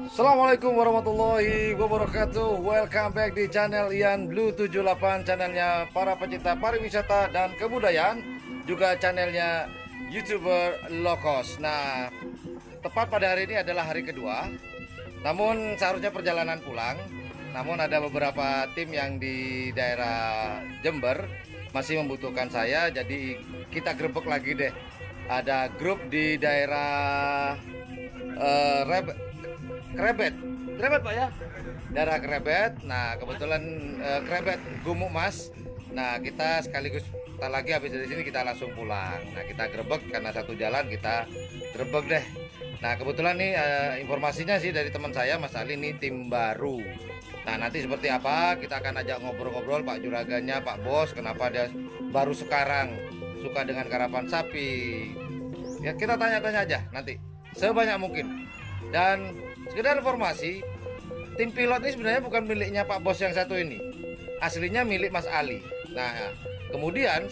Assalamualaikum warahmatullahi wabarakatuh. Welcome back di channel Ian Blue 78, channelnya para pecinta pariwisata dan kebudayaan, juga channelnya YouTuber low cost. Nah, tepat pada hari ini adalah hari kedua, namun seharusnya perjalanan pulang. Namun ada beberapa tim yang di daerah Jember masih membutuhkan saya, jadi kita grebek lagi deh. Ada grup di daerah Krebet Pak ya, daerah Krebet. Nah kebetulan Krebet Gumuk Mas. Nah kita sekaligus tak lagi habis dari sini kita langsung pulang. Nah kita grebek karena satu jalan, kita grebek deh. Nah kebetulan nih informasinya sih dari teman saya Mas Ali, nih tim baru. Nah nanti seperti apa kita akan ajak ngobrol-ngobrol Pak Juragannya, Pak Bos, kenapa dia baru sekarang suka dengan karapan sapi. Ya kita tanya-tanya aja nanti sebanyak mungkin. Dan sekedar informasi, tim pilot ini sebenarnya bukan miliknya Pak Bos yang satu ini, aslinya milik Mas Ali. Nah kemudian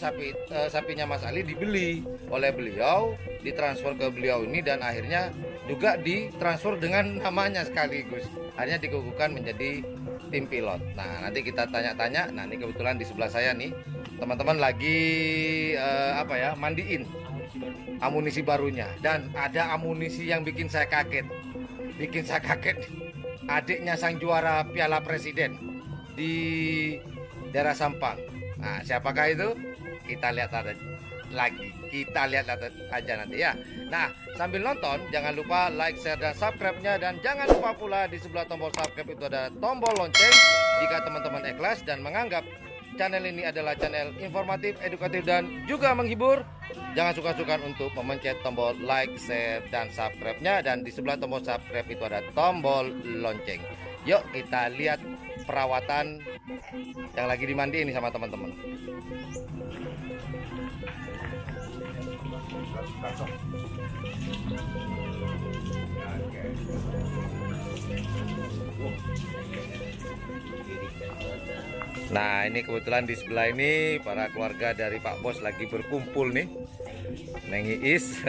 sapinya Mas Ali dibeli oleh beliau, ditransfer ke beliau ini, dan akhirnya juga ditransfer dengan namanya sekaligus, akhirnya dikukuhkan menjadi tim pilot. Nah nanti kita tanya-tanya. Nah ini kebetulan di sebelah saya nih teman-teman lagi mandiin amunisi barunya, dan ada amunisi yang bikin saya kaget. Adiknya sang juara Piala Presiden di daerah Sampang. Nah siapakah itu? Kita lihat aja nanti ya. Nah sambil nonton jangan lupa like, share, dan subscribe-nya, dan jangan lupa pula di sebelah tombol subscribe itu ada tombol lonceng. Jika teman-teman ikhlas dan menganggap channel ini adalah channel informatif, edukatif, dan juga menghibur, jangan sungkan-sungkan untuk memencet tombol like, share, dan subscribe-nya. Dan di sebelah tombol subscribe itu ada tombol lonceng. Yuk kita lihat perawatan yang lagi dimandi ini sama teman-teman. Nah ini kebetulan di sebelah ini para keluarga dari Pak Bos lagi berkumpul nih. Neng Iis,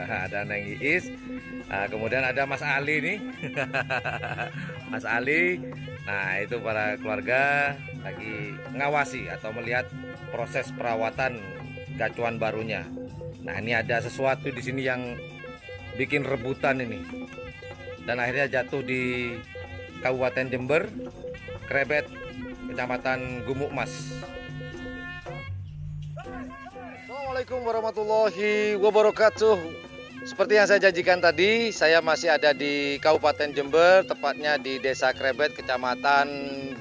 ada Neng Iis. Nah, kemudian ada Mas Ali nih. Mas Ali. Nah itu para keluarga lagi ngawasi atau melihat proses perawatan gacuan barunya. Nah ini ada sesuatu di sini yang bikin rebutan ini, dan akhirnya jatuh di Kabupaten Jember, Krebet, Kecamatan Gumuk Mas. Assalamualaikum warahmatullahi wabarakatuh. Seperti yang saya janjikan tadi, saya masih ada di Kabupaten Jember, tepatnya di Desa Krebet, Kecamatan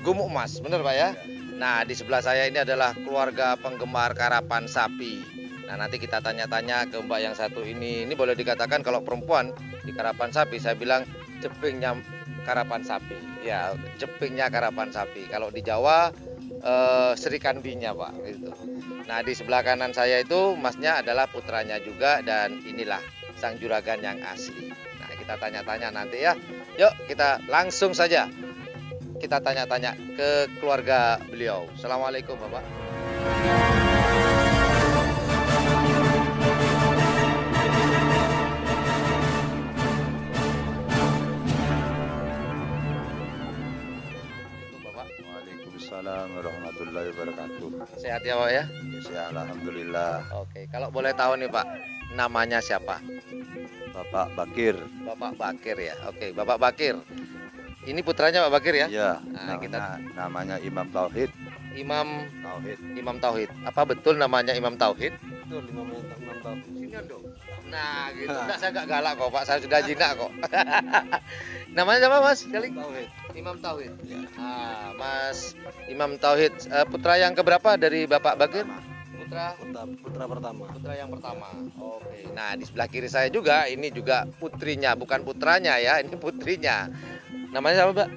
Gumuk Mas. Benar Pak ya? Nah di sebelah saya ini adalah keluarga penggemar karapan sapi. Nah nanti kita tanya-tanya ke Mbak yang satu ini. Ini boleh dikatakan kalau perempuan di karapan sapi, saya bilang cepingnya karapan sapi. Ya, cepingnya karapan sapi. Kalau di Jawa serikandinya Pak gitu. Nah di sebelah kanan saya itu masnya adalah putranya juga, dan inilah sang juragan yang asli. Nah kita tanya-tanya nanti ya. Yuk kita langsung saja kita tanya-tanya ke keluarga beliau. Assalamualaikum Bapak. Waalaikumsalam warahmatullahi wabarakatuh. Sehat ya Pak ya? Ya, alhamdulillah. Oke, kalau boleh tahu nih Pak, namanya siapa? Bapak Bakir. Bapak Bakir ya. Oke, Bapak Bakir. Ini putranya Pak Bakir ya? Ya, Nah, namanya Imam Tauhid. Imam Tauhid. Tauhid. Apa betul namanya Imam Tauhid? Betul, Imam Tauhid. Sini dong. Nah, gitu. Enggak, saya enggak galak kok Pak, saya sudah jinak kok. Namanya siapa Mas? Kali Tauhid. Imam Tauhid. Ya. Ah, Mas Imam Tauhid, putra yang keberapa dari Bapak Bakir? Putra pertama. Putra yang pertama. Oke. Nah, di sebelah kiri saya juga ini juga putrinya, bukan putranya ya, ini putrinya. Namanya siapa, Mbak?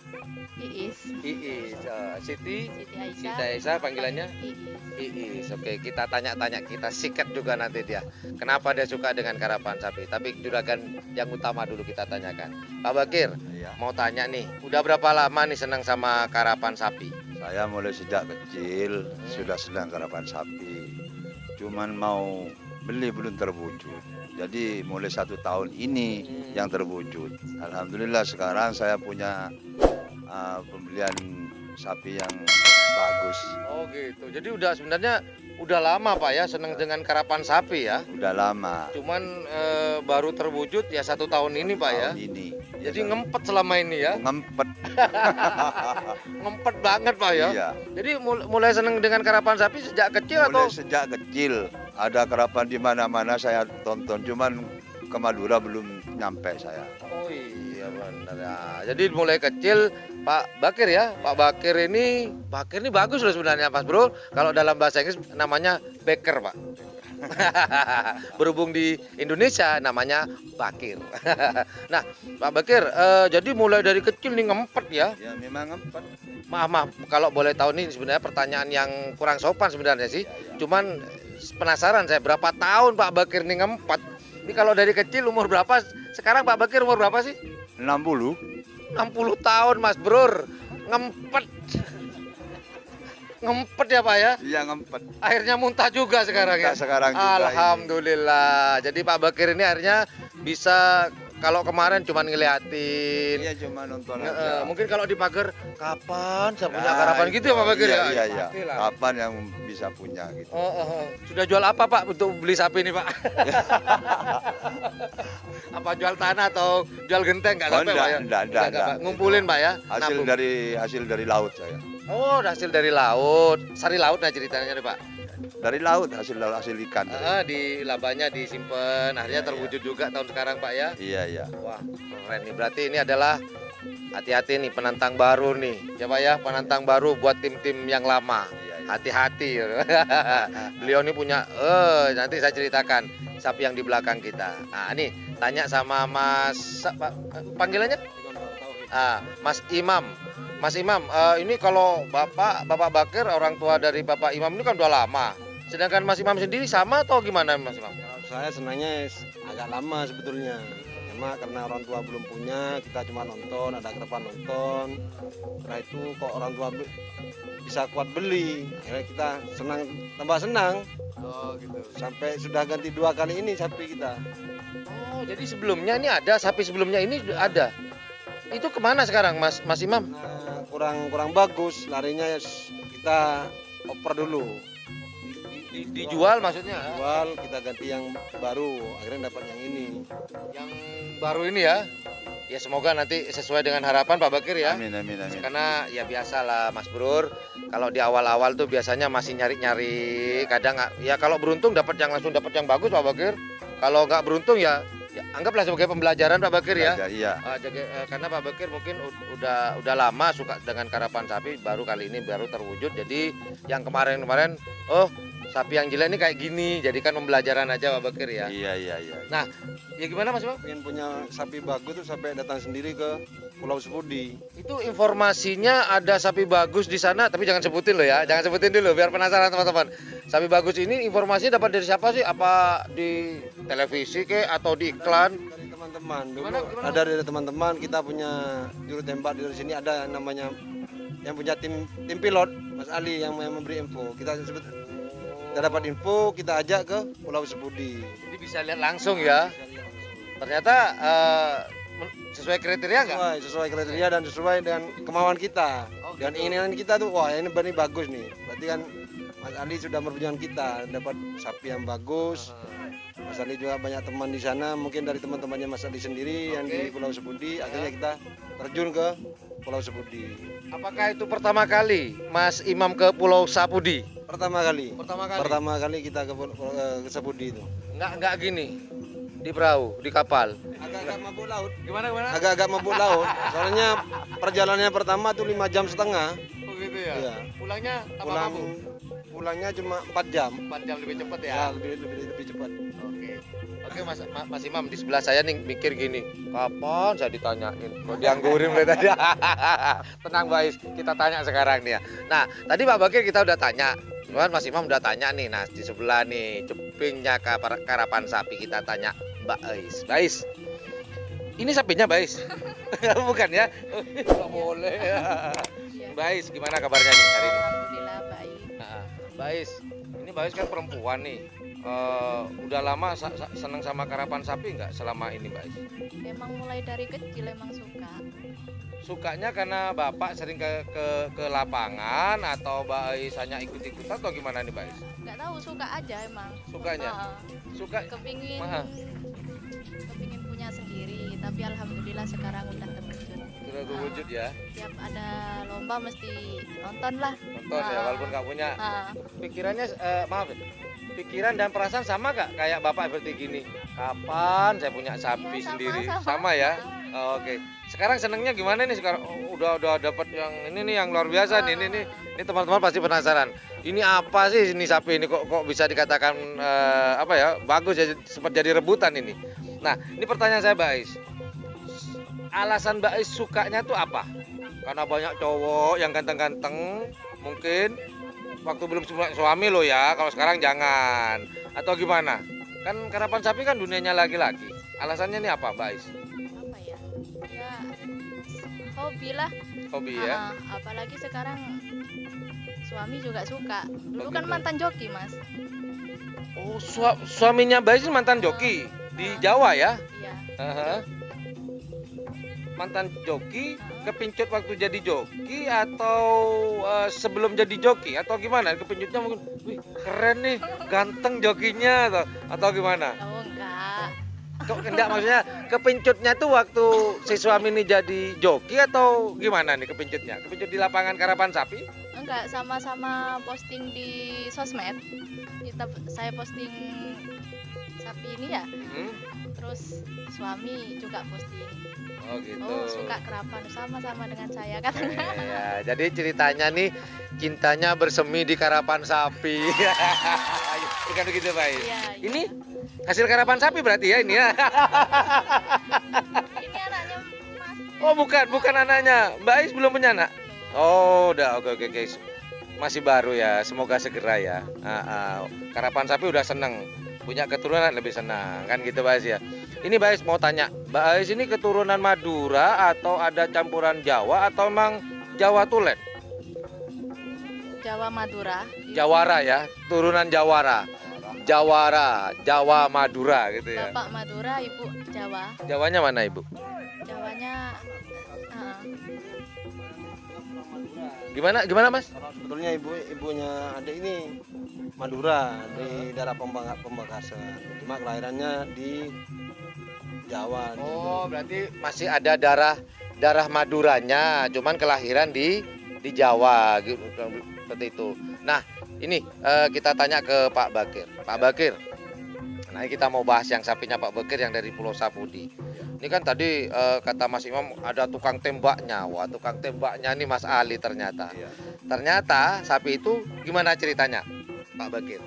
Iis. Iis. Siti Siti Aisyah panggilannya? Iis. Iis. Oke, kita tanya-tanya, kita sikat juga nanti dia. Kenapa dia suka dengan karapan sapi? Tapi juragan yang utama dulu kita tanyakan. Pak Bakir, Ya. mau tanya nih, udah berapa lama nih senang sama karapan sapi? Saya mulai sejak kecil sudah senang karapan sapi. Cuman mau beli belum terwujud. Jadi mulai 1 tahun ini yang terwujud. Alhamdulillah sekarang saya punya pembelian sapi yang bagus. Oh gitu. Jadi sebenarnya udah lama Pak ya seneng dengan karapan sapi ya. Udah lama. Cuman baru terwujud ya 1 tahun ini Pak ya. Tahun ini. Jadi ngempet selama ini ya. Ngempet. Ngempet banget Pak ya. Iya. Jadi mulai seneng dengan karapan sapi sejak kecil atau? Mulai sejak kecil ada karapan di mana-mana saya tonton. Cuman ke Madura belum nyampe saya. Oh iya benar ya. Jadi mulai kecil Pak Bakir ya. Pak Bakir ini bagus loh sebenarnya Mas Bro. Kalau dalam bahasa Inggris namanya baker Pak. Berhubung di Indonesia namanya Bakir. Nah Pak Bakir, jadi mulai dari kecil nih ngempet ya. Ya memang ngempet. Maaf kalau boleh tahu nih sebenarnya pertanyaan yang kurang sopan sebenarnya sih. Cuman penasaran saya berapa tahun Pak Bakir nih ngempet. Ini kalau dari kecil umur berapa? Sekarang Pak Bakir umur berapa sih? 60. 60 tahun Mas Bro. Ngempet. Ngempet ya Pak ya? Iya ngempet. Akhirnya muntah juga sekarang ya? Muntah sekarang juga Alhamdulillah. Jadi Pak Bakir ini akhirnya bisa, kalau kemarin cuma ngeliatin. Iya cuma nonton aja. Mungkin kalau di pagar, kapan saya punya karapan gitu ya Pak Bakir ya? Iya. Pastilah. Kapan yang bisa punya gitu. Sudah jual apa Pak untuk beli sapi ini Pak? Apa jual tanah atau jual genteng? Nggak sampai Pak ya? Enggak. Pak. Ngumpulin Pak ya? Hasil Nabung. hasil dari laut saya. Oh, hasil dari laut. Sari laut nah ceritanya nih Pak. Dari laut hasil ikan. Di labanya disimpan, akhirnya terwujud juga tahun sekarang Pak ya. Iya. Wah, keren nih. Berarti ini adalah hati-hati nih penantang baru nih. Ya Pak ya, penantang baru buat tim-tim yang lama. Iya. Hati-hati. Beliau ini punya nanti saya ceritakan sapi yang di belakang kita. Nah, ini tanya sama Mas panggilannya? Mas Imam. Mas Imam, ini kalau Bapak Bakir orang tua dari Bapak Imam ini kan udah lama. Sedangkan Mas Imam sendiri sama atau gimana Mas Imam? Kalau saya senangnya agak lama sebetulnya. Cuma karena orang tua belum punya, kita cuma nonton, ada kerapan nonton. Setelah itu kok orang tua bisa kuat beli, akhirnya kita tambah senang. Oh gitu. Sampai sudah ganti 2 kali ini sapi kita. Oh, jadi sebelumnya ini ada, sapi sebelumnya ini ada. Itu kemana sekarang Mas Imam? Nah, kurang bagus, larinya kita oper dulu. Dijual maksudnya? Jual, kita ganti yang baru, akhirnya dapat yang ini. Yang baru ini ya? Ya semoga nanti sesuai dengan harapan Pak Bakir ya. Amin. Karena ya biasalah Mas Bro, kalau di awal-awal tuh biasanya masih nyari-nyari, kadang ya kalau beruntung langsung dapat yang bagus Pak Bakir. Kalau nggak beruntung ya anggaplah sebagai pembelajaran Pak Bakir ya. Iya. Karena Pak Bakir mungkin udah lama suka dengan karapan sapi, baru kali ini baru terwujud. Jadi yang kemarin sapi yang gila ini kayak gini, jadikan pembelajaran aja Pak Bakir ya. Iya. Nah, ya gimana Mas Bang? Pengen punya sapi bagus tuh sampai datang sendiri ke Pulau Sepudi. Itu informasinya ada sapi bagus di sana, tapi jangan sebutin loh ya, jangan sebutin dulu biar penasaran teman-teman. Sapi bagus ini informasinya dapat dari siapa sih? Apa di televisi atau di iklan? Dari teman-teman. Dulu Gimana? ada dari teman-teman, kita punya juru tembak di sini, ada namanya yang punya tim pilot, Mas Ali yang memberi info. Kita dapat info, kita ajak ke Pulau Sepudi. Jadi bisa lihat langsung ya. Ternyata sesuai kriteria nggak? Sesuai kriteria dan sesuai dengan kemauan kita. Oh, Dan gitu. keinginan kita tuh, wah ini bagus nih. Berarti kan Mas Ali sudah berperjuangan kita dapat sapi yang bagus. Mas Ali juga banyak teman di sana, mungkin dari teman-temannya Mas Ali sendiri yang di Pulau Sepudi. Akhirnya kita terjun ke Pulau Sepudi. Apakah itu pertama kali Mas Imam ke Pulau Sapudi? Pertama kali Pertama kali kita ke Sepudi itu. Nggak gini di perahu, di kapal. Agak-agak mabuk laut. Gimana? Agak-agak mabuk laut. Soalnya perjalanannya pertama tuh 5 jam setengah. Oh gitu ya. Iya. Pulangnya Pulangnya cuma 4 jam. 4 jam lebih cepat ya. Ya, lebih cepat. Oke Mas Imam di sebelah saya nih mikir gini, kapan saya ditanyain? Kok dianggurin dari tadi? Tenang Bais, kita tanya sekarang nih ya. Nah tadi Pak Bakir kita udah tanya, cuman Mas Imam udah tanya nih. Nah di sebelah nih cepingnya karapan sapi, kita tanya Mbak Bais. Ini sapinya Bais? Bukan ya? Nggak boleh. Bais, gimana kabarnya nih hari ini? Alhamdulillah baik. Bais, ini Bais kan perempuan nih. Udah lama seneng sama karapan sapi nggak selama ini Mbak Ais? Emang mulai dari kecil emang suka. Sukanya karena Bapak sering ke lapangan atau Mbak Ais hanya ikut-ikutan atau gimana nih Mbak Ais? Nggak tahu, suka aja emang. Sukanya? Heeh. Suka Kepingin Maha. kepingin punya sendiri, tapi alhamdulillah sekarang udah terwujud. sudah terwujud ya. Tiap ada lomba mesti nonton lah. Nonton ya walaupun nggak punya. Heeh. Pikirannya maaf ya. Pikiran dan perasaan sama gak kayak Bapak seperti gini? Kapan saya punya sapi Iya, sendiri? sama-sama. Sama ya. Oh, oke. Sekarang senengnya gimana nih sekarang? Oh, udah dapat yang ini nih yang luar biasa nih. Ini teman-teman pasti penasaran. Ini apa sih ini sapi ini kok bisa dikatakan apa ya? Bagus ya sempat jadi rebutan ini. Nah, ini pertanyaan saya Mbak Ais. Alasan Mbak Ais sukanya tuh apa? Karena banyak cowok yang ganteng-ganteng mungkin waktu belum suami lo ya, kalau sekarang jangan. Atau gimana? Kan karapan sapi kan dunianya laki-laki. Alasannya nih apa, Mbak Ais? Apa ya? Ya hobi lah. Hobi ya? Apalagi sekarang suami juga suka. Dulu kan gitu. mantan joki, Mas. Oh, suaminya Mbak Ais ini mantan joki di Jawa ya? Iya. Aha. Mantan joki, kepincut waktu jadi joki atau sebelum jadi joki atau gimana? Kepincutnya mungkin, wih keren nih, ganteng jokinya atau gimana? Oh enggak. Kok enggak maksudnya kepincutnya tuh waktu si suami ini jadi joki atau gimana nih kepincutnya? Kepincut di lapangan karapan sapi? Enggak, sama-sama posting di sosmed. Saya posting sapi ini ya. Terus suami juga posting. Oh gitu. Oh, suka kerapan sama-sama dengan saya kan. Ya, jadi ceritanya nih cintanya bersemi di karapan sapi. Bukan begitu, Pak? Iya. Ini hasil karapan sapi berarti ya ini ya. Ini anaknya Mas. Oh, bukan anaknya. Mbak Ais belum punya anak. Oh, udah oke guys. Masih baru ya, semoga segera ya. Karapan sapi udah seneng, punya keturunan lebih senang kan gitu Mbak Ais ya. Ini Mbak Ais mau tanya, Mbak Ais ini keturunan Madura atau ada campuran Jawa atau emang Jawa Tulen? Jawa Madura. Jawara ya, turunan Jawara. Jawa Madura gitu ya. Bapak Madura, Ibu Jawa. Jawanya mana Ibu? Jawanya Gimana Mas? Kalau sebetulnya ibunya adik ini Madura di daerah Pembakasan. Cuma kelahirannya di Jawa. Oh, berarti masih ada darah Maduranya, cuman kelahiran di Jawa gitu seperti itu. Nah, ini kita tanya ke Pak Bakir. Pak Bakir. Nah, kita mau bahas yang sapinya Pak Bakir yang dari Pulau Sapudi. Ini kan tadi kata Mas Imam ada tukang tembaknya. Wah, tukang tembaknya ini Mas Ali ternyata. Ternyata sapi itu gimana ceritanya, Pak Bakir?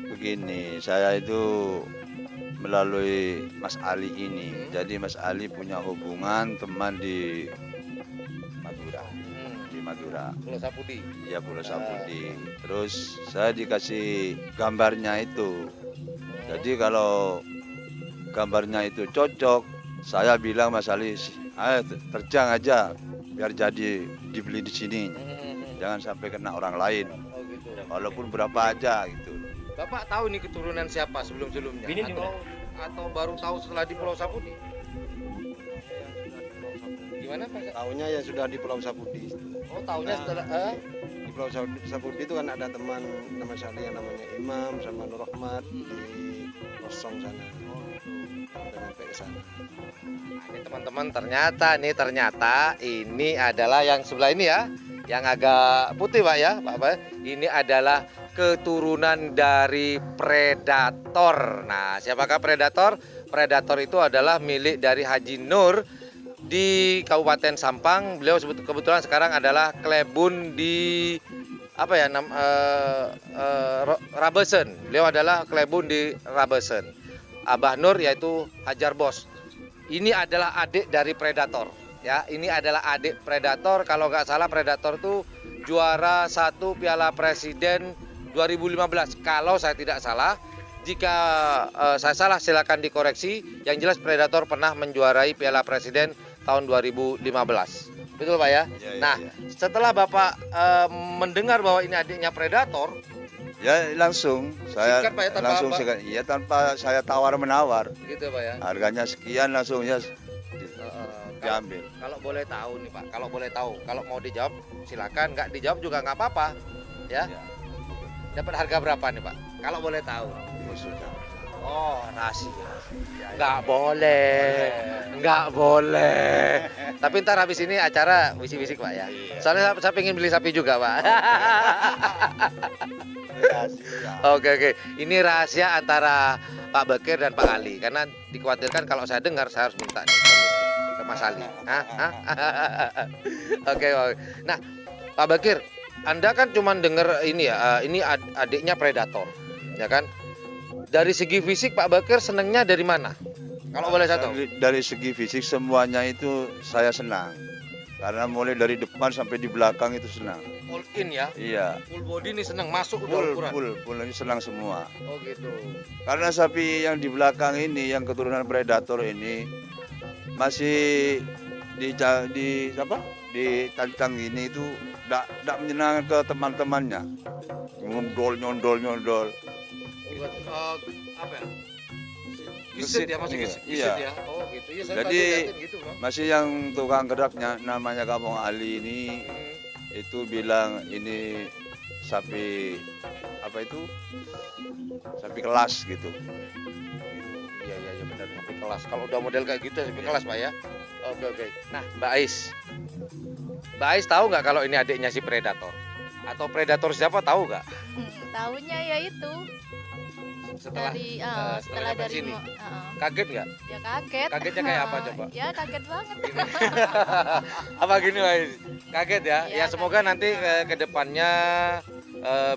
Begini, saya itu melalui Mas Ali ini. Jadi Mas Ali punya hubungan teman di Madura. Di Madura. Pulau Sapudi. Ya Pulau Sapudi. Terus saya dikasih gambarnya itu. Jadi kalau gambarnya itu cocok, saya bilang Mas Ali, ayo terjang aja biar jadi dibeli di sini. Jangan sampai kena orang lain. Oh gitu. Walaupun berapa aja gitu. Bapak tahu nih keturunan siapa sebelumnya atau baru tahu setelah di Pulau Sapudi? Gimana Pak? Tahunya ya sudah di Pulau Sapudi. Oh, tahunya Nah, setelah Di Pulau Sapudi itu kan ada teman saya yang namanya Imam sama Nur Rahmat di Kosong sana. Udah nyampe ke sana. ini teman-teman ternyata ini adalah yang sebelah ini ya, yang agak putih Pak ya, Pak. Ini adalah keturunan dari predator. Nah, siapakah predator? Predator itu adalah milik dari Haji Nur di Kabupaten Sampang. Beliau kebetulan sekarang adalah klebun di Rabesen. Beliau adalah klebun di Rabesen. Abah Nur yaitu Hajar Bos. Ini adalah adik dari predator. Ya, ini adalah adik predator. Kalau nggak salah predator tuh juara 1 Piala Presiden 2015. Kalau saya tidak salah. Jika saya salah silakan dikoreksi. Yang jelas predator pernah menjuarai Piala Presiden tahun 2015. Betul Pak ya? Ya, Nah, setelah Bapak mendengar bahwa ini adiknya predator, Ya langsung saya Sikat, Pak, ya, tanpa langsung apa? sikat. Ya tanpa saya tawar menawar. Gitu Pak ya. Harganya sekian langsung ya Kalau, diambil. kalau boleh tahu nih Pak, kalau boleh tahu, kalau mau dijawab silakan, nggak dijawab juga nggak apa-apa, ya. Ya. Dapat harga berapa nih Pak? Kalau boleh tahu. Oh, sudah. Oh, rahasia. Nggak boleh. Nggak boleh. Tapi ntar habis ini acara bisik-bisik Pak ya. Soalnya saya pengen beli sapi juga Pak. Oke. Ini rahasia antara Pak Bakir dan Pak Ali. Karena dikhawatirkan kalau saya dengar saya harus minta nih komisi ke Mas Ali. Hah? Oke. Nah, Pak Bakir, Anda kan cuma dengar ini ya, ini adiknya predator, ya kan? Dari segi fisik Pak Bakir senengnya dari mana? Kalau boleh saya tahu. Dari segi fisik semuanya itu saya senang. Karena mulai dari depan sampai di belakang itu senang. All in ya. Iya. Full body ini seneng masuk udah ukuran. Full ini senang semua. Oh gitu. Karena sapi yang di belakang ini, yang keturunan predator ini masih ditancang gini itu tidak menyenangkan ke teman-temannya. Nyondol. Apa ya? Gesit ya, masih gesit Iya. ya. Oh gitu. Iya, saya Jadi, tadi liatin gitu, Bang. Masih yang tukang kedapnya namanya Kampung Ali ini itu bilang ini sapi apa itu? Sapi kelas gitu. Iya benar, sapi kelas. Kalau udah model kayak gitu sapi kelas Pak ya. Oke. Nah, Mbak Ais. Mbak Ais tahu nggak kalau ini adiknya si predator? Atau predator siapa tahu nggak? Tahunya ya itu Setelah setelah sampai dari sini. heeh. Kaget nggak? Ya kaget. Kagetnya kayak apa coba? Ya kaget banget. Apa gini Mbak Ais? Kaget ya? Iya, Ya semoga kaget. nanti ke depannya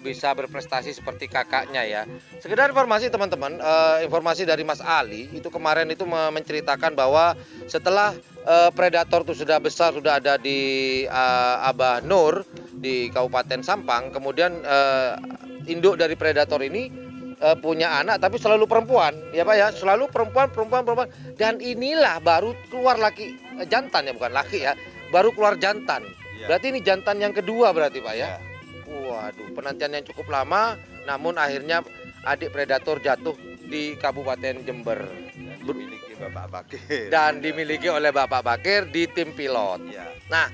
bisa berprestasi seperti kakaknya ya. Sekedar informasi teman-teman, informasi dari Mas Ali itu kemarin itu menceritakan bahwa setelah predator itu sudah besar, sudah ada di Abah Nur di Kabupaten Sampang, kemudian induk dari predator ini punya anak tapi selalu perempuan, ya Pak ya, selalu perempuan, dan inilah baru keluar laki jantan ya, bukan laki ya, baru keluar jantan. Iya. Berarti ini jantan yang kedua berarti Pak ya. Ya. Waduh, penantian yang cukup lama, namun akhirnya adik predator jatuh di Kabupaten Jember Dan dimiliki Bapak Bakir. dan dimiliki oleh Bapak Bakir di tim pilot. Ya. Nah,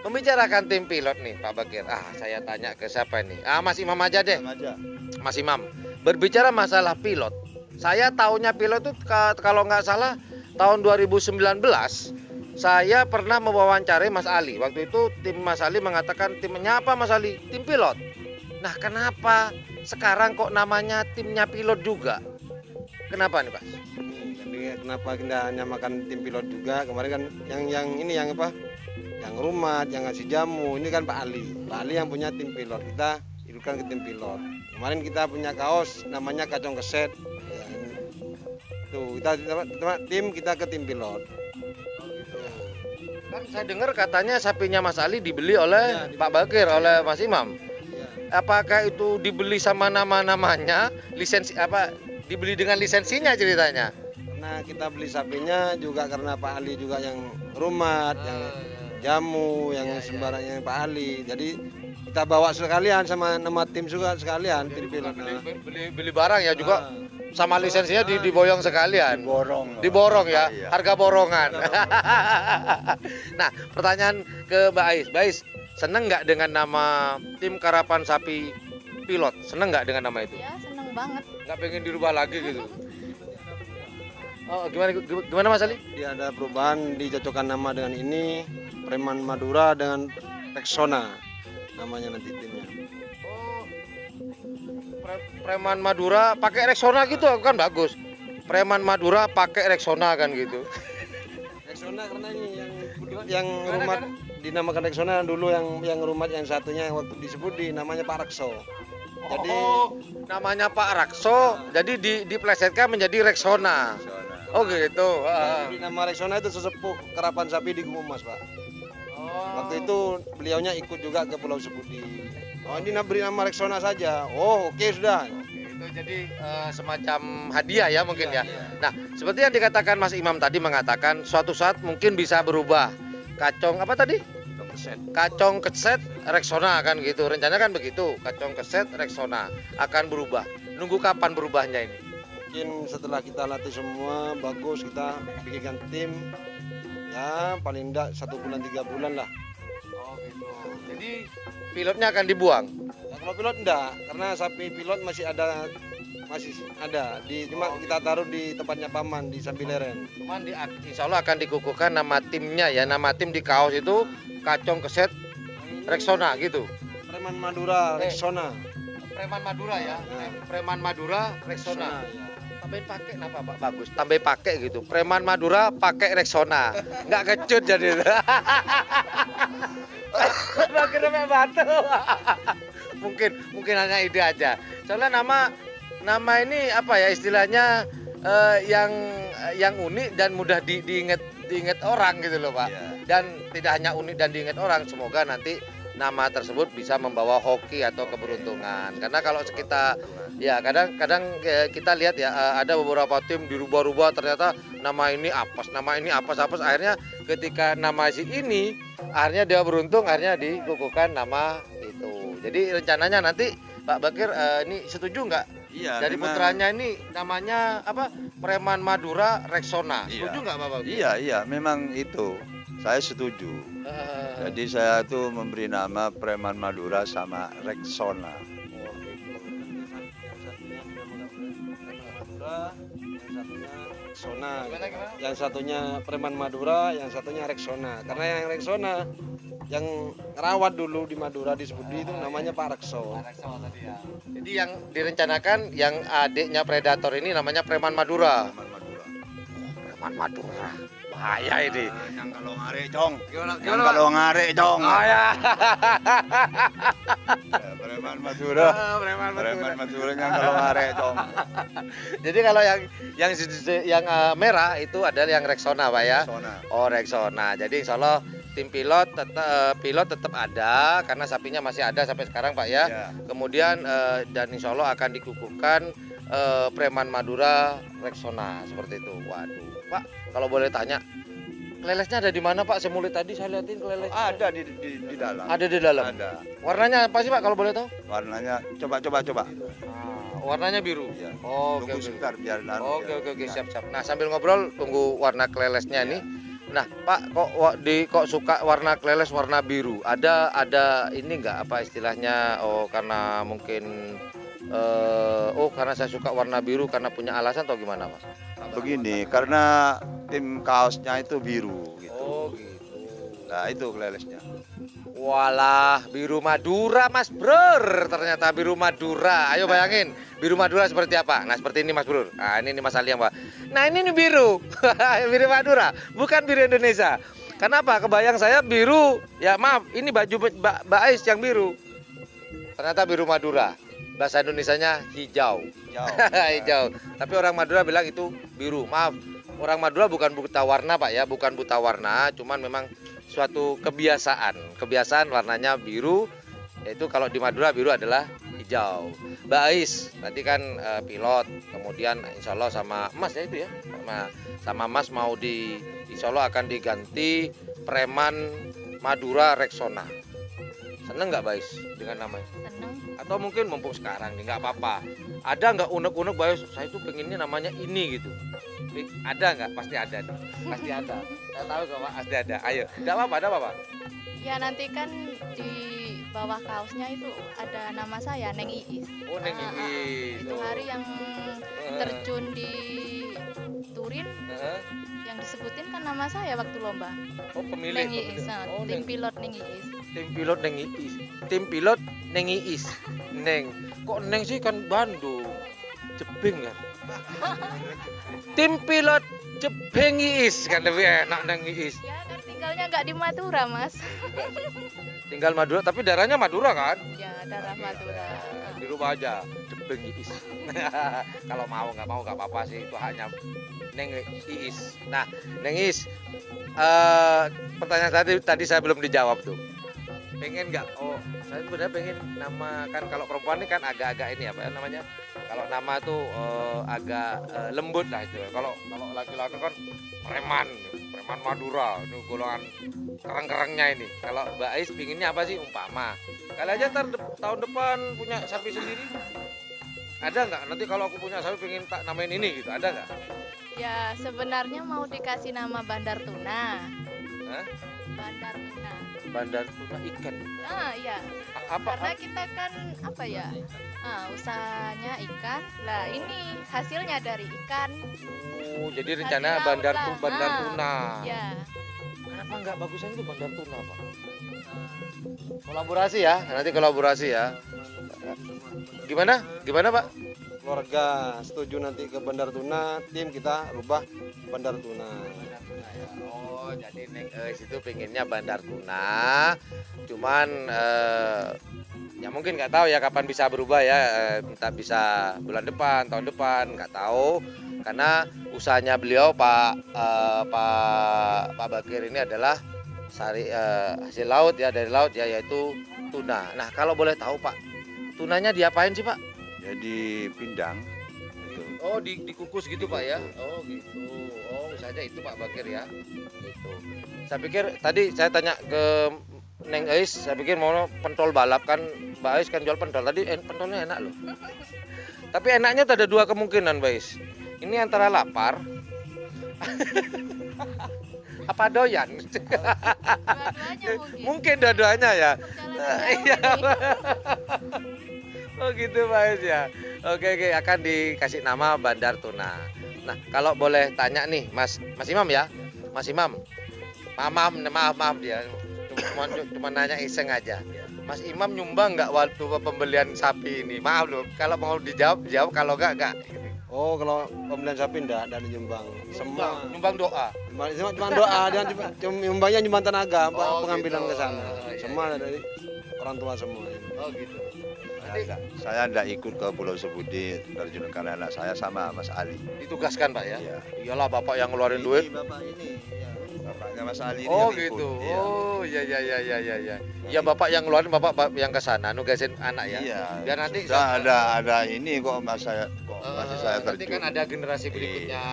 membicarakan tim pilot nih Pak Bakir, saya tanya ke siapa nih? Mas Imam aja deh, Sama aja. Mas Imam. Berbicara masalah pilot, saya tahunya pilot itu kalau nggak salah tahun 2019 saya pernah mewawancarai Mas Ali. Waktu itu tim Mas Ali mengatakan timnya apa Mas Ali? Tim pilot. Nah kenapa sekarang kok namanya timnya pilot juga? Kenapa nih Pak? Jadi kenapa kita nyamakan tim pilot juga? Kemarin kan yang ini yang apa? Yang rumat, yang ngasih jamu, ini kan Pak Ali. Pak Ali yang punya tim pilot. Kita ikutkan ke tim pilot. Kemarin kita punya kaos namanya Kacong Keset. Ya, tuh kita tim kita ke tim pilot. Kan saya dengar katanya sapinya Mas Ali dibeli oleh Ya, Pak Bakir, oleh Mas Imam. Ya. Apakah itu dibeli sama nama-namanya, lisensi apa? Dibeli dengan lisensinya ceritanya? Karena kita beli sapinya juga karena Pak Ali juga yang rumat, yang jamu, yang sembarangnya Pak Ali. Jadi kita bawa sekalian sama nama tim juga sekalian tim pilot. Beli barang ya juga sama lisensinya diboyong sekalian. Diborong ya, Iya. harga borongan. Nah, pertanyaan ke Mbak Ais. Mbak Ais, seneng nggak dengan nama tim Karapan Sapi Pilot? Seneng nggak dengan nama itu? Ya seneng banget. Nggak pengen dirubah lagi gitu? Oh, gimana Mas Ali? Dia ada perubahan, dicocokkan nama dengan ini Preman Madura dengan Rexona namanya nanti timnya. Oh, Preman Madura pakai Rexona gitu kan bagus. Preman Madura pakai Rexona kan gitu. Rexona karena ini yang rumat dinamakan Rexona dulu, yang rumat yang satunya yang waktu disebut namanya Pak Rakso. Jadi Namanya Pak Rakso, jadi diplesetkan menjadi Rexona. Oh gitu. jadi nama Rexona itu sesepuh Karapan Sapi di Gumuk Mas, Pak. Waktu itu beliaunya ikut juga ke Pulau Sepudi. Oh ini beri nama Rexona saja. Oh oke sudah. Itu jadi semacam hadiah ya mungkin ya. Iya. Nah, seperti yang dikatakan Mas Imam tadi mengatakan suatu saat mungkin bisa berubah. Kacong apa tadi? Kacong keset Rexona kan gitu. Rencananya kan begitu. Kacong keset Rexona akan berubah. Nunggu kapan berubahnya ini? Mungkin setelah kita latih semua bagus, kita bikinkan tim, ya paling enggak 1 bulan 3 bulan lah. Oh gitu. Jadi pilotnya akan dibuang. Ya, kalau pilot enggak, karena sapi pilot masih ada cuma kita taruh di tempatnya paman di Sambileren. Cuman insya Allah akan dikukuhkan nama timnya ya. Nama tim di kaos itu Kacong Keset Rexona gitu. Preman Madura Eh. Rexona. Preman Madura ya. Nah. Preman Madura Rexona. Ya. Tambahin pakai kenapa Pak? Bagus. Tambahin pakai gitu. Preman Madura pakai Rexona. Nggak kecut jadi. Makin sampai batu. mungkin hanya ide aja. Soalnya nama ini apa ya istilahnya yang unik dan mudah diingat orang gitu loh Pak. Iya. Dan tidak hanya unik dan diingat orang, semoga nanti nama tersebut bisa membawa hoki atau keberuntungan. Karena kalau kita ya kadang kita lihat ya ada beberapa tim dirubah-rubah ternyata nama ini apes, akhirnya ketika nama si ini akhirnya dia beruntung, akhirnya dikukuhkan nama itu. Jadi rencananya nanti Pak Bakir ini setuju nggak? Iya, Dari memang- putranya ini namanya apa? Preman Madura Rexona. Iya. Setuju nggak Pak Bakir? Iya, memang itu. Saya setuju. Eh, Jadi saya tuh memberi nama Preman Madura sama Rexona. Rexona. Gimana? Yang satunya Preman Madura, yang satunya Rexona. Karena yang Rexona yang rawat dulu di Madura di Sebudi itu namanya Pak Rekso. Jadi yang direncanakan yang adiknya Predator ini namanya Preman Madura. Preman Madura. Preman Madura. Bahaya ini. Yang kalau ngare, Jong. Gimana? Yang kalau ngare, Jong. Bahaya. Ya, Preman Madura. Preman Preman Madura yang kalau ngare, Jong. Jadi kalau yang merah itu adalah yang Rexona Pak ya. Rexona. Oh Rexona. Jadi insya Allah tim pilot tetap ada karena sapinya masih ada sampai sekarang Pak ya. Ya. Kemudian dan insya Allah akan dikukuhkan Preman Madura Rexona seperti itu. Waduh, Pak, kalau boleh tanya, kelelesnya ada di mana Pak? Semula tadi saya liatin keleles. Ada di dalam. Ada di dalam. Ada. Warnanya apa sih Pak kalau boleh tahu? Warnanya coba. Warnanya biru. Iya. Oh, oke Tunggu oke. sebentar biar Oke, siap. Nah, sambil ngobrol tunggu warna kelelesnya nih. Nah, Pak, kok suka warna kleles warna biru? Ada ini enggak apa istilahnya? Oh, karena mungkin karena saya suka warna biru karena punya alasan atau gimana, Pak? Begini, karena tim kaosnya itu biru gitu. Oh, gitu. Nah, itu kelelesnya. Walah, biru Madura, Mas Brur. Ternyata biru Madura. Ayo bayangin, biru Madura seperti apa? Nah, seperti ini Mas Brur. Nah, ini Mas Ali yang Pak. Nah, ini nih biru. Biru Madura, bukan biru Indonesia. Kenapa? Kebayang saya biru. Ya, maaf, ini baju Mbak Ais yang biru. Ternyata biru Madura. Bahasa Indonesianya hijau. Hijau. Tapi orang Madura bilang itu biru. Maaf, orang Madura bukan buta warna Pak ya, bukan buta warna, cuman memang suatu kebiasaan warnanya biru, yaitu kalau di Madura biru adalah hijau. Mbak Ais tadi kan pilot, kemudian insya Allah sama Mas ya itu ya, sama Mas mau insya Allah akan diganti Preman Madura Rexona. Seneng nggak Mbak Ais dengan namanya? Seneng. Atau mungkin mumpung sekarang nih nggak apa-apa, ada nggak unek-unek Mbak Ais, saya tuh pengennya namanya ini gitu? Ada nggak? Pasti ada nih. Pasti ada. Saya tahu kok Pak, pasti ada. Ayo, nggak apa-apa, ada apa Pak? Ya nanti kan di bawah kaosnya itu ada nama saya Neng Iis. Oh, Neng Iis. Itu Oh. hari yang terjun di Turin Heeh. yang disebutin kan nama saya waktu lomba. Oh, pemilih. Neng Iis. Oh, Tim pilot Neng Iis. Tim pilot Neng Iis. Tim pilot Neng Iis. Neng. Kok Neng sih kan Bandung. Jebeng kan. Tim pilot Jebeng Iis kan lebih enak Neng Iis. Ya kan tinggalnya nggak di Madura Mas. Tinggal Madura tapi darahnya Madura kan? Ya darah Madura. Di rumah aja Jebeng Iis. Kalau mau nggak apa-apa sih, itu hanya Neng Iis. Nah, Neng Iis, pertanyaan tadi saya belum dijawab tuh. Pengen nggak? Oh, saya sebenarnya pengen nama, kan kalau perempuan ini kan agak-agak ini apa ya namanya? Kalau nama tuh agak lembut lah itu. Kalau laki-laki kan preman Preman Madura, ini golongan kereng-kerengnya ini. Kalau Mbak Ais pinginnya apa sih umpama? Kali aja tahun depan punya sapi sendiri. Ada nggak? Nanti kalau aku punya sapi pengen tak namain ini gitu, ada nggak? Ya sebenarnya mau dikasih nama Bandar Tuna. Hah? Bandar Tuna. Bandar tuna ikan. Iya. Apa? Karena kita kan apa ya? Usahanya ikan. Lah ini hasilnya dari ikan. Oh, jadi rencana Hasil bandar laut lah. bandar tuna. Ya. Kenapa nggak bagusan itu bandar tuna, Pak? Kolaborasi ya, nanti kolaborasi ya. Gimana? Gimana, Pak? Keluarga setuju nanti ke Bandar Tuna, tim kita rubah Bandar Tuna. Oh, jadi Neng Eis itu pengennya bandar tuna. Cuman ya mungkin nggak tahu ya kapan bisa berubah ya. Entah bisa bulan depan, tahun depan, nggak tahu. Karena usahanya beliau Pak Bakir ini adalah hasil laut ya, dari laut ya, yaitu tuna. Nah, kalau boleh tahu Pak, tunanya diapain sih Pak? Jadi pindang itu. Oh, dikukus gitu Pak ya? Oh gitu. Oh, usahanya itu Pak Bakir ya. Gitu. Saya pikir tadi saya tanya ke Neng Eis, saya pikir mau pentol balap kan, Mbak Eis kan jual pentol. Tadi pentolnya enak loh. Tapi enaknya tuh ada dua kemungkinan Mbak Eis. Ini antara lapar apa doyan? Dua-duanya mungkin. Mungkin dua-duanya ya. Perjalanan Iya. jauh nih. Oh gitu Pak Is ya. Oke akan dikasih nama Bandar Tuna. Nah kalau boleh tanya nih Mas Imam ya, Mas Imam, maaf dia, cuma nanya iseng aja. Mas Imam nyumbang nggak waktu pembelian sapi ini? Maaf loh, kalau mau dijawab, kalau nggak. Oh, kalau pembelian sapi enggak nyumbang. Semua Nyumbang doa. cuma doa, dan nyumbangnya nyumbang tenaga, Oh, pengambilan gitu. ke sana. Iya, Semua dari orang tua semua. Oh gitu. Saya enggak ikut ke Pulau Sepudi terjun karena anak saya sama Mas Ali. Ditugaskan Pak ya? Iya. Iyalah Bapak yang ngeluarin duit. Bapak ini, ya. Bapaknya Mas Ali ini Oh yang ikut, gitu. iya. Oh iya. Ya Bapak yang ngeluarin, Bapak yang ke sana nugasin anak ya. Iya. Biar nanti Sudah ada ini kok Mas saya kok masih saya nanti terjun. kan ada generasi berikutnya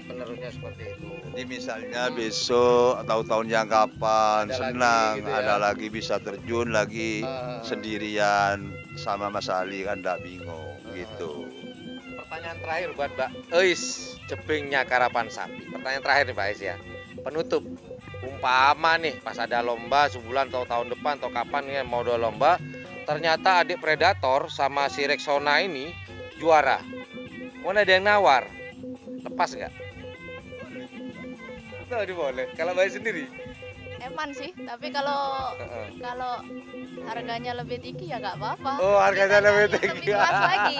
penerusnya seperti itu. Jadi misalnya besok atau tahun yang kapan Ada lagi senang gitu ya. ada lagi bisa terjun lagi sendirian sama Mas Ali kan enggak bingung gitu. Pertanyaan terakhir buat Mbak Eis, jebingnya karapan sapi. Pertanyaan terakhir nih Mbak Eis ya. Penutup. Umpama nih pas ada lomba sebulan atau tahun depan atau kapan ya mau ada lomba, ternyata adik predator sama si Rexona ini juara. Mau ada yang nawar. Lepas nggak? Itu boleh. Kalau Mbak Eis sendiri? Eman sih, tapi kalau Heeh. harganya lebih tinggi ya nggak apa-apa. Oh, harganya Kita lebih cari yang tinggi. lebih kelas lagi.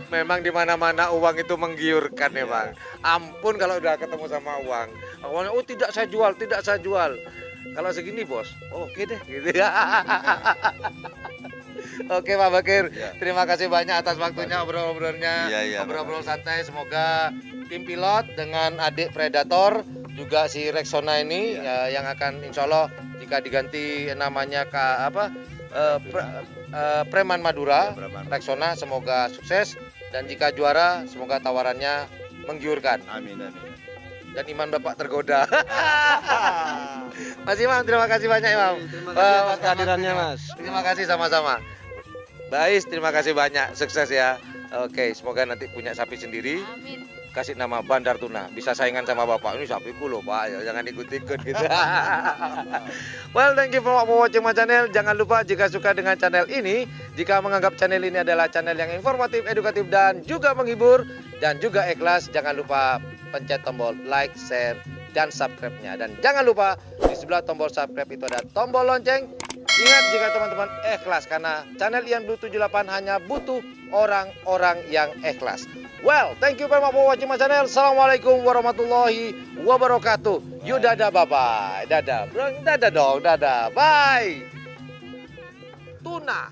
Memang di mana-mana uang itu menggiurkan ya Bang. Ampun kalau udah ketemu sama uang. Awalnya oh tidak saya jual. Kalau segini bos, oh, oke deh gitu ya. Oke Pak Bakir, Ya. terima kasih banyak atas waktunya obrol-obrolnya. Iya, Obrol-obrol santai, semoga tim pilot dengan adik Predator juga si Rexona ini yang akan insya Allah jika diganti namanya Preman Madura, Preman. Rexona semoga sukses dan jika juara semoga tawarannya menggiurkan Amin. dan iman Bapak tergoda. Mas Imam, terima kasih banyak Imam. Terima kasih atas Mas kehadirannya, Imam. Mas. Terima kasih sama-sama. Bais, terima kasih banyak, sukses ya. Oke, semoga nanti punya sapi sendiri. Amin. Kasih nama Bandar Tuna, bisa saingan sama Bapak. Ini sapiku loh Pak, ya, jangan ikut-ikut gitu. Well, thank you for watching my channel. Jangan lupa jika suka dengan channel ini, jika menganggap channel ini adalah channel yang informatif, edukatif, dan juga menghibur, dan juga ikhlas, jangan lupa pencet tombol like, share, dan subscribe-nya. Dan jangan lupa di sebelah tombol subscribe itu ada tombol lonceng. Ingat jika teman-teman ikhlas, karena channel Ian Blue 78 hanya butuh orang-orang yang ikhlas. Well, thank you very much for watching my channel. Assalamualaikum warahmatullahi wabarakatuh. Yuk dadah, bye-bye. Dadah, bro. Dadah dong, dadah. Bye. Tuna.